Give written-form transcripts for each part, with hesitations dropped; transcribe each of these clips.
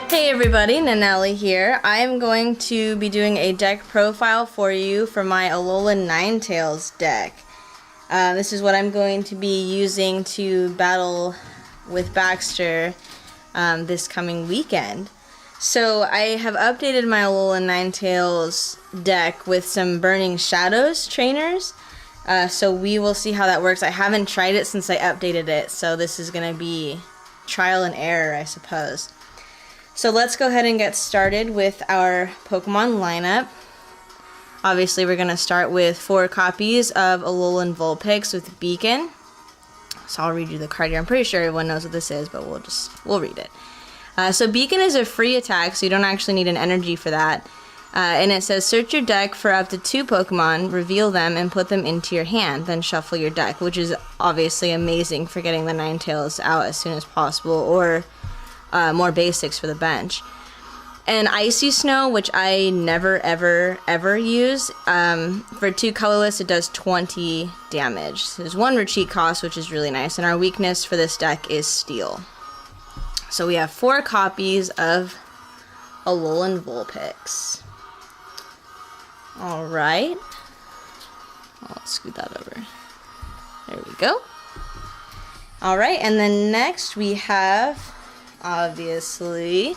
Hey everybody, Nanelly here. I am going to be doing a deck profile for you for my Alolan Ninetales deck. This is what I'm going to be using to battle with Baxter this coming weekend. So I have updated my Alolan Ninetales deck with some Burning Shadows trainers. So we will see how that works. I haven't tried it since I updated it, so this is going to be trial and error, I suppose. So let's go ahead and get started with our Pokemon lineup. Obviously we're going to start with 4 copies of Alolan Vulpix with Beacon. So I'll read you the card here. I'm pretty sure everyone knows what this is, but we'll read it. So Beacon is a free attack, so you don't actually need an energy for that. And it says, search your deck for up to 2 Pokemon, reveal them, and put them into your hand, then shuffle your deck, which is obviously amazing for getting the Ninetales out as soon as possible, or more basics for the bench. And Icy Snow, which I never ever use, for 2 colorless it does 20 damage. So there's 1 retreat cost, which is really nice, and our weakness for this deck is Steel. So we have 4 copies of Alolan Vulpix. Alright. Let's scoot that over. There we go. Alright, and then next we have, obviously,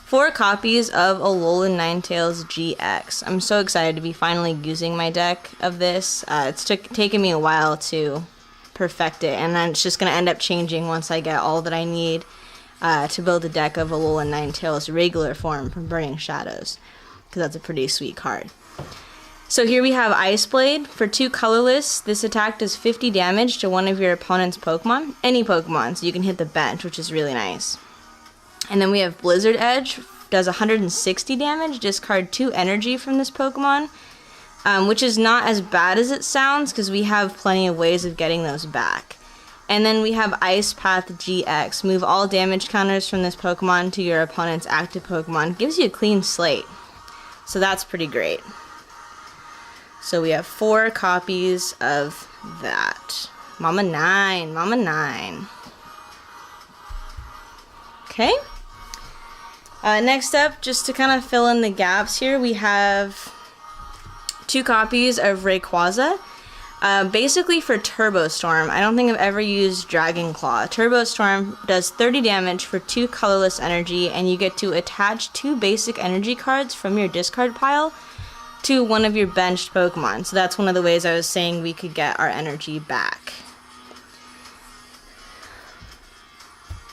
4 copies of Alolan Ninetales GX. I'm so excited to be finally using my deck of this. It's taken me a while to perfect it, and then it's just going to end up changing once I get all that I need to build a deck of Alolan Ninetales regular form from Burning Shadows, because that's a pretty sweet card. So here we have Ice Blade. For 2 colorless, this attack does 50 damage to one of your opponent's Pokemon. Any Pokemon, so you can hit the bench, which is really nice. And then we have Blizzard Edge. Does 160 damage. Discard 2 energy from this Pokemon, which is not as bad as it sounds, because we have plenty of ways of getting those back. And then we have Ice Path GX. Move all damage counters from this Pokemon to your opponent's active Pokemon. Gives you a clean slate. So that's pretty great. So we have 4 copies of that. Mama 9. Okay. Next up, just to kind of fill in the gaps here, we have 2 copies of Rayquaza. Basically for Turbo Storm. I don't think I've ever used Dragon Claw. Turbo Storm does 30 damage for 2 colorless energy, and you get to attach 2 basic energy cards from your discard pile to one of your benched Pokemon. So that's one of the ways I was saying we could get our energy back.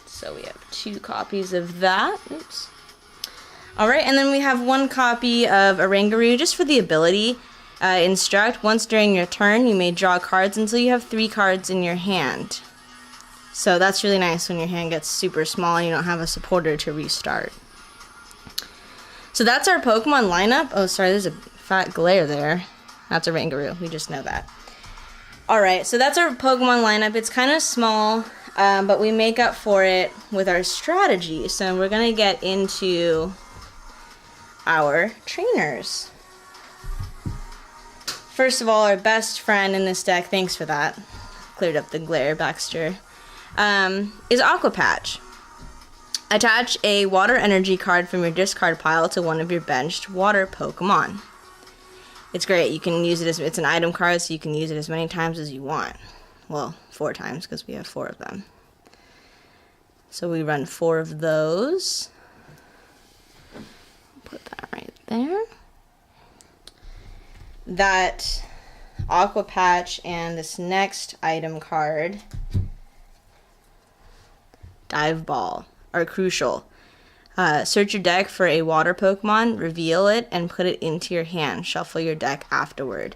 So we have 2 copies of that. Oops. Alright, and then we have 1 copy of Oranguru just for the ability. Instruct, once during your turn you may draw cards until you have 3 cards in your hand. So that's really nice when your hand gets super small and you don't have a supporter to restart. So that's our Pokemon lineup. Oh, sorry, there's a fat glare there. That's Oranguru, we just know that. Alright, so that's our Pokemon lineup. It's kind of small, but we make up for it with our strategy. So we're going to get into our trainers. First of all, our best friend in this deck, thanks for that, cleared up the glare, Baxter, is Aqua Patch. Attach a water energy card from your discard pile to one of your benched water Pokemon. It's great. You can use it as, it's an item card, so you can use it as many times as you want. Well, 4 times, because we have 4 of them. So we run 4 of those. Put that right there. That Aqua Patch and this next item card, Dive Ball, are crucial. Search your deck for a water Pokemon, reveal it, and put it into your hand. Shuffle your deck afterward.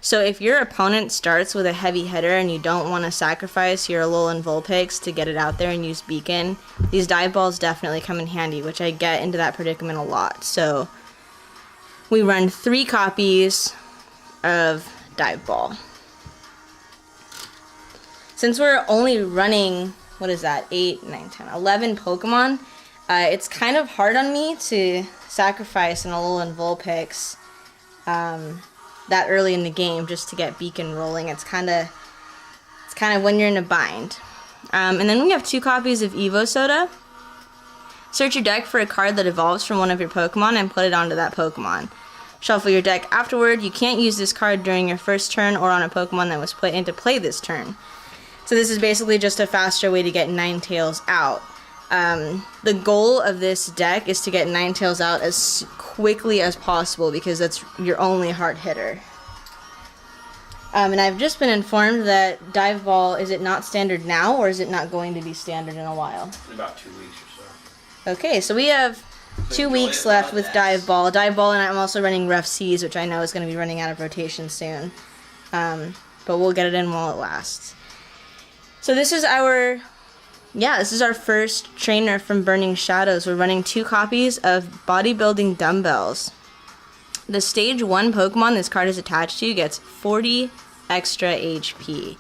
So if your opponent starts with a heavy hitter and you don't want to sacrifice your Alolan Vulpix to get it out there and use Beacon, these Dive Balls definitely come in handy, which I get into that predicament a lot. So we run 3 copies of Dive Ball. Since we're only running, what is that, 8, 9, 10, 11 Pokemon, it's kind of hard on me to sacrifice an Alolan Vulpix that early in the game just to get Beacon rolling. It's kind of when you're in a bind. And then we have 2 copies of Evo Soda. Search your deck for a card that evolves from one of your Pokemon and put it onto that Pokemon. Shuffle your deck afterward. You can't use this card during your first turn or on a Pokemon that was put into play this turn. So this is basically just a faster way to get Ninetales out. The goal of this deck is to get Ninetales out as quickly as possible because that's your only hard hitter. And I've just been informed that Dive Ball, is it not standard now, or is it not going to be standard in a while? In about 2 weeks or so. Okay, so we have 2 weeks left with Dive Ball. Dive Ball, and I'm also running Rough Seas, which I know is going to be running out of rotation soon. But we'll get it in while it lasts. So this is our first trainer from Burning Shadows. We're running 2 copies of Bodybuilding Dumbbells. The stage 1 Pokemon this card is attached to gets 40 extra HP.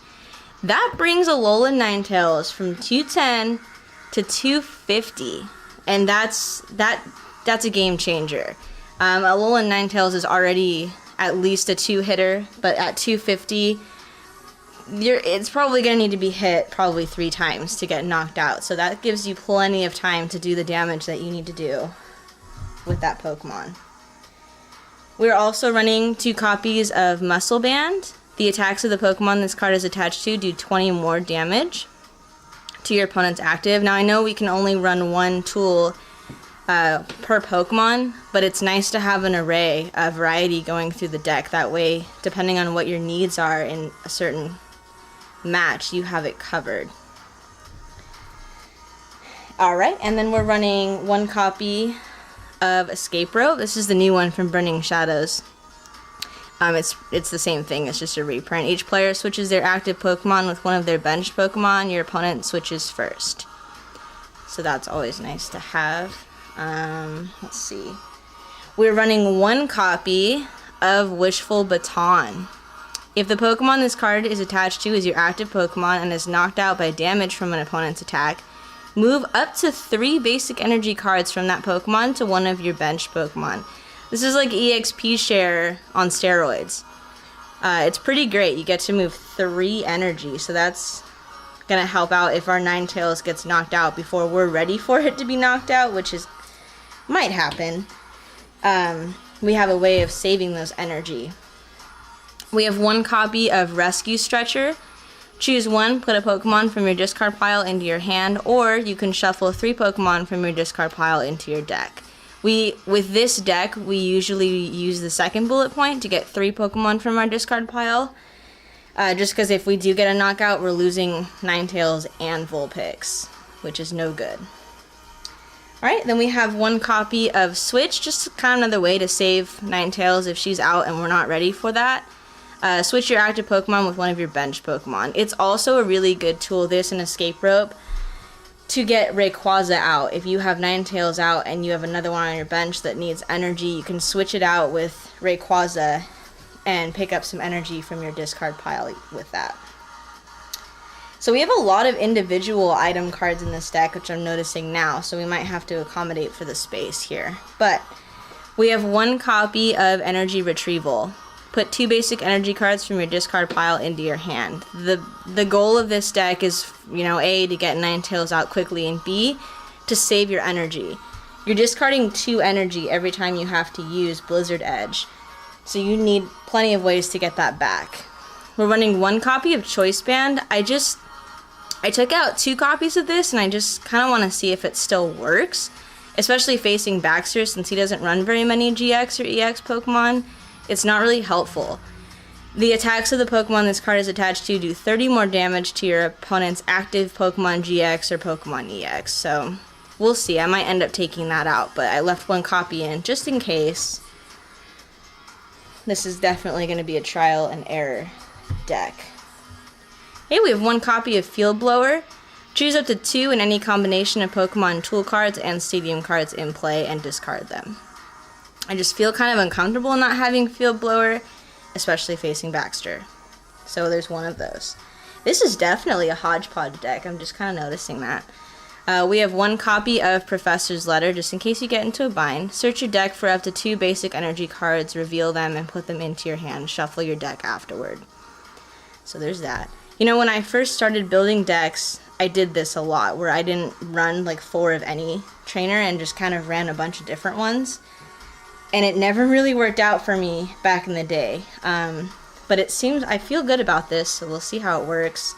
That brings Alolan Ninetales from 210 to 250, and that's a game changer. Alolan Ninetales is already at least a 2-hitter, but at 250, it's probably going to need to be hit probably 3 times to get knocked out. So that gives you plenty of time to do the damage that you need to do with that Pokemon. We're also running 2 copies of Muscle Band. The attacks of the Pokemon this card is attached to do 20 more damage to your opponent's active. Now I know we can only run 1 tool per Pokemon, but it's nice to have an array, a variety going through the deck. That way, depending on what your needs are in a certain match, you have it covered. Alright, and then we're running 1 copy of Escape Rope. This is the new one from Burning Shadows. It's the same thing, it's just a reprint. Each player switches their active Pokemon with one of their benched Pokemon. Your opponent switches first. So that's always nice to have. Let's see. We're running 1 copy of Wishful Baton. If the Pokemon this card is attached to is your active Pokemon and is knocked out by damage from an opponent's attack, move up to 3 basic energy cards from that Pokemon to one of your benched Pokemon. This is like EXP share on steroids. It's pretty great. You get to move 3 energy, so that's going to help out if our Ninetales gets knocked out before we're ready for it to be knocked out, which might happen. We have a way of saving those energy. We have 1 copy of Rescue Stretcher. Choose 1, put a Pokemon from your discard pile into your hand, or you can shuffle 3 Pokemon from your discard pile into your deck. With this deck, we usually use the second bullet point to get 3 Pokemon from our discard pile, just because if we do get a knockout, we're losing Ninetales and Vulpix, which is no good. Alright, then we have 1 copy of Switch, just kind of another way to save Ninetales if she's out and we're not ready for that. Switch your active Pokemon with one of your benched Pokemon. It's also a really good tool, this and Escape Rope, to get Rayquaza out. If you have Ninetales out and you have another one on your bench that needs energy, you can switch it out with Rayquaza and pick up some energy from your discard pile with that. So we have a lot of individual item cards in this deck, which I'm noticing now, so we might have to accommodate for the space here. But we have 1 copy of Energy Retrieval. Put 2 basic energy cards from your discard pile into your hand. The goal of this deck is, A, to get Ninetales out quickly, and B, to save your energy. You're discarding 2 energy every time you have to use Blizzard Edge, so you need plenty of ways to get that back. We're running 1 copy of Choice Band. I took out 2 copies of this, and I just kind of want to see if it still works, especially facing Baxter, since he doesn't run very many GX or EX Pokemon. It's not really helpful. The attacks of the Pokemon this card is attached to do 30 more damage to your opponent's active Pokemon GX or Pokemon EX. So we'll see. I might end up taking that out, but I left 1 copy in just in case. This is definitely going to be a trial and error deck. Hey, we have 1 copy of Field Blower. Choose up to 2 in any combination of Pokemon tool cards and stadium cards in play and discard them. I just feel kind of uncomfortable not having Field Blower, especially facing Baxter. So there's 1 of those. This is definitely a hodgepodge deck. I'm just kind of noticing that. We have 1 copy of Professor's Letter, just in case you get into a bind. Search your deck for up to 2 basic energy cards, reveal them, and put them into your hand. Shuffle your deck afterward. So there's that. When I first started building decks, I did this a lot, where I didn't run like 4 of any trainer and just kind of ran a bunch of different ones. And it never really worked out for me back in the day. But it seems, I feel good about this, so we'll see how it works.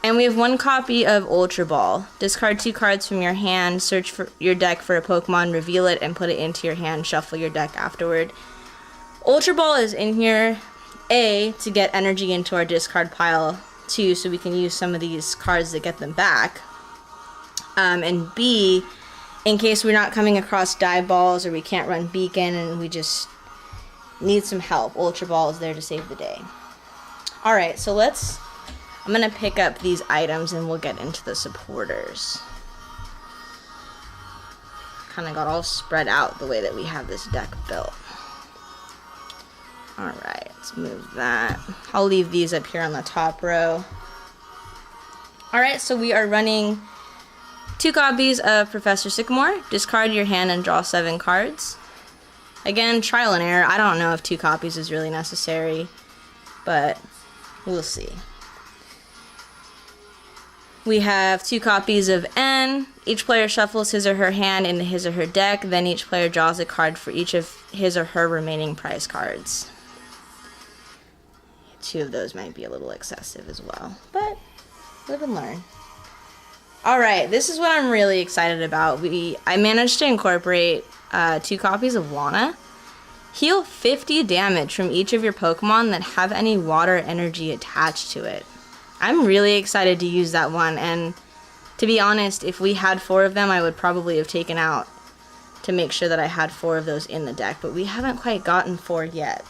And we have 1 copy of Ultra Ball. Discard 2 cards from your hand, search for your deck for a Pokemon, reveal it, and put it into your hand, shuffle your deck afterward. Ultra Ball is in here, A, to get energy into our discard pile, 2, so we can use some of these cards to get them back. And B, in case we're not coming across dive balls or we can't run Beacon and we just need some help, Ultra Ball is there to save the day. Alright, so I'm going to pick up these items and we'll get into the supporters. Kind of got all spread out the way that we have this deck built. Alright, let's move that. I'll leave these up here on the top row. Alright, so we are running 2 copies of Professor Sycamore. Discard your hand and draw 7 cards. Again, trial and error. I don't know if 2 copies is really necessary, but we'll see. We have 2 copies of N. Each player shuffles his or her hand into his or her deck, then each player draws a card for each of his or her remaining prize cards. 2 of those might be a little excessive as well, but live and learn. Alright, this is what I'm really excited about. I managed to incorporate 2 copies of Lana. Heal 50 damage from each of your Pokemon that have any water energy attached to it. I'm really excited to use that one, and to be honest, if we had 4 of them, I would probably have taken out to make sure that I had 4 of those in the deck, but we haven't quite gotten 4 yet.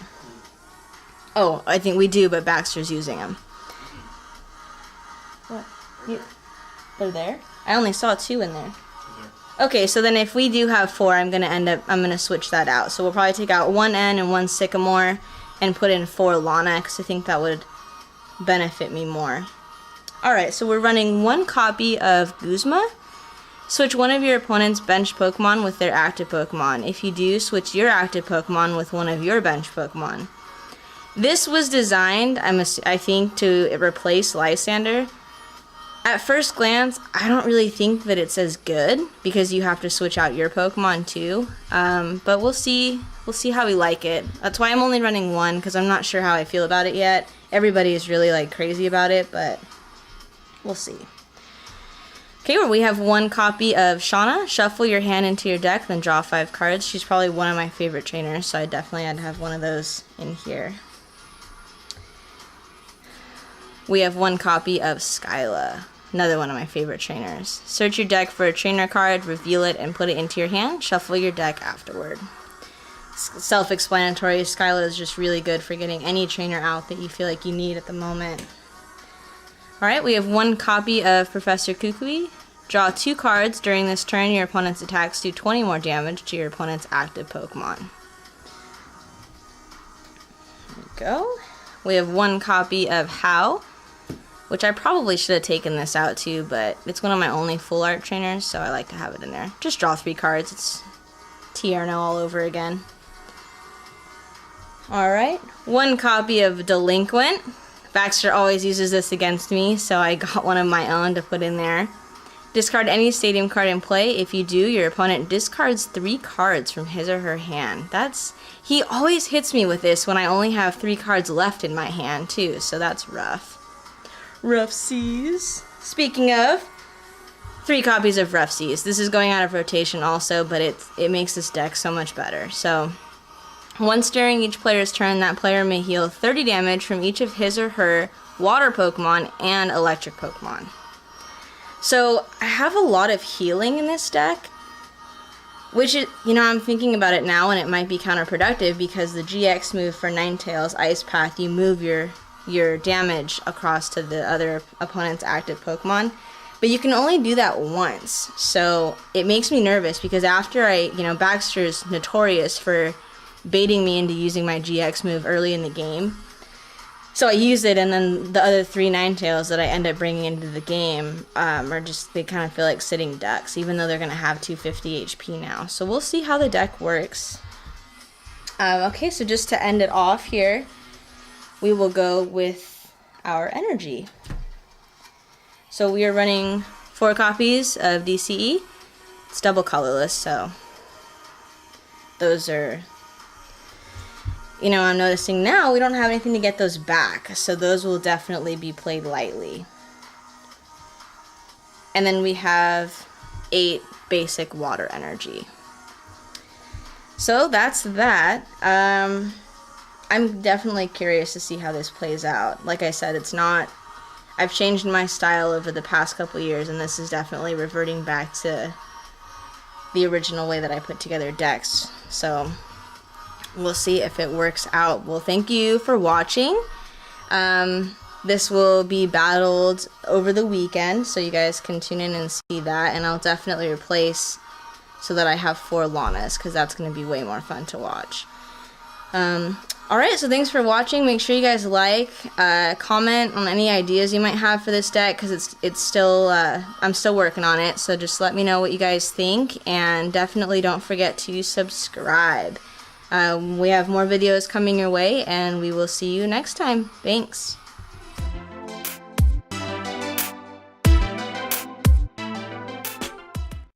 Oh, I think we do, but Baxter's using them. What? They're there? I only saw 2 in there. Okay, so then if we do have 4, I'm gonna switch that out. So we'll probably take out 1 N and 1 Sycamore and put in 4 Lana, because I think that would benefit me more. Alright, so we're running 1 copy of Guzma. Switch one of your opponent's bench Pokemon with their active Pokemon. If you do, switch your active Pokemon with one of your bench Pokemon. This was designed, I think, to replace Lysander. At first glance, I don't really think that it's as good, because you have to switch out your Pokemon too. But we'll see how we like it. That's why I'm only running 1, because I'm not sure how I feel about it yet. Everybody is really like crazy about it, but we'll see. Okay, well, we have 1 copy of Shauna. Shuffle your hand into your deck, then draw 5 cards. She's probably one of my favorite trainers, so I definitely had to have one of those in here. We have 1 copy of Skyla, another one of my favorite trainers. Search your deck for a trainer card, reveal it, and put it into your hand. Shuffle your deck afterward. Self-explanatory. Skyla is just really good for getting any trainer out that you feel like you need at the moment. Alright, we have 1 copy of Professor Kukui. Draw 2 cards. During this turn, your opponent's attacks do 20 more damage to your opponent's active Pokemon. There we go. We have 1 copy of How, which I probably should have taken this out too, but it's one of my only full art trainers, so I like to have it in there. Just draw 3 cards. It's Tierno all over again. Alright, 1 copy of Delinquent. Baxter always uses this against me, so I got one of my own to put in there. Discard any stadium card in play. If you do, your opponent discards 3 cards from his or her hand. He always hits me with this when I only have 3 cards left in my hand too, so that's rough. Rough Seas. Speaking of, 3 copies of Rough Seas. This is going out of rotation also, but it makes this deck so much better. So, once during each player's turn, that player may heal 30 damage from each of his or her water Pokemon and electric Pokemon. So, I have a lot of healing in this deck, which is, I'm thinking about it now, and it might be counterproductive, because the GX move for Ninetales, Ice Path, you move your damage across to the other opponent's active Pokemon. But you can only do that once. So it makes me nervous, because after Baxter's notorious for baiting me into using my GX move early in the game. So I use it, and then the other 3 Ninetales that I end up bringing into the game they kind of feel like sitting ducks, even though they're going to have 250 HP now. So we'll see how the deck works. Okay, so just to end it off here, we will go with our energy. So we are running 4 copies of DCE. It's double colorless, so those are, you know, I'm noticing now we don't have anything to get those back, so those will definitely be played lightly. And then we have 8 basic water energy. So that's that. I'm definitely curious to see how this plays out. Like I said, I've changed my style over the past couple years, and this is definitely reverting back to the original way that I put together decks. So we'll see if it works out. Well, thank you for watching. This will be battled over the weekend, so you guys can tune in and see that, and I'll definitely replace so that I have 4 Lanas, because that's going to be way more fun to watch. Alright, so thanks for watching. Make sure you guys like, comment on any ideas you might have for this deck, because it's still, I'm still working on it, so just let me know what you guys think, and definitely don't forget to subscribe. We have more videos coming your way, and we will see you next time. Thanks.